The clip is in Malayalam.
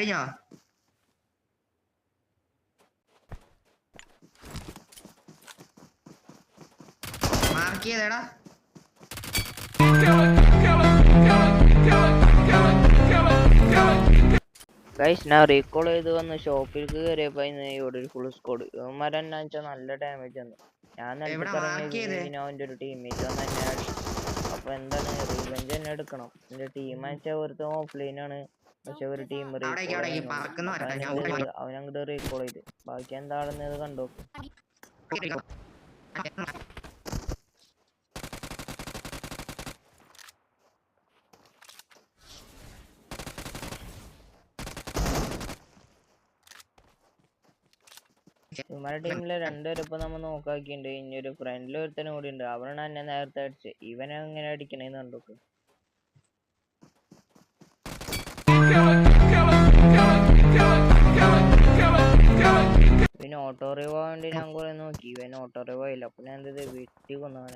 കഴിഞ്ഞോ? മാർക്ക് ചെയ്തേടാ. ഗൈസ് ഞാൻ റീകോൾ ചെയ്ത് വന്ന് ഷോപ്പിലേക്ക് കയറിയപ്പോ ഇവിടെ ഒരു ഫുൾ സ്കോഡ്. ഇവന്മാരെന്നാ വെച്ചാൽ നല്ല ഡാമേജ് വന്നു. ഞാൻ നിലത്തിറങ്ങിയ അവന്റെ ഒരു ടീമേറ്റ് വന്ന് എന്നെ അടി. അപ്പൊ എന്താണ് റിവെഞ്ച് തന്നെ എടുക്കണം. എന്റെ ടീം വെച്ചാൽ ഒരുത്തം ഓഫ്ലൈൻ ആണ്. പക്ഷെ ഒരു ടീം അവനങ്ങോട്ട് റീകോൾ ചെയ്ത്. ബാക്കി എന്താണെന്നത് കണ്ടു. ഇവന്മാരുടെ ടീമിലെ രണ്ടുപേരും ഇപ്പൊ നമ്മ നോക്കാക്കിണ്ട്. ഇനി ഒരു ഫ്രണ്ടിൽ ഒരുത്തനും കൂടി ഉണ്ട്. അവനാണ് എന്നെ നേരത്തെ അടിച്ച്. ഇവനെ എങ്ങനെ അടിക്കണേന്ന് കണ്ടോക്ക്. പിന്നെ ഓട്ടോ റിവോ വേണ്ടി ഞാൻ കുറെ നോക്കി. ഇവൻ ഓട്ടോ റിവോ ഇല്ല. അപ്പൊ ഞാൻ എന്തത് വെട്ടി കൊന്നവനെ.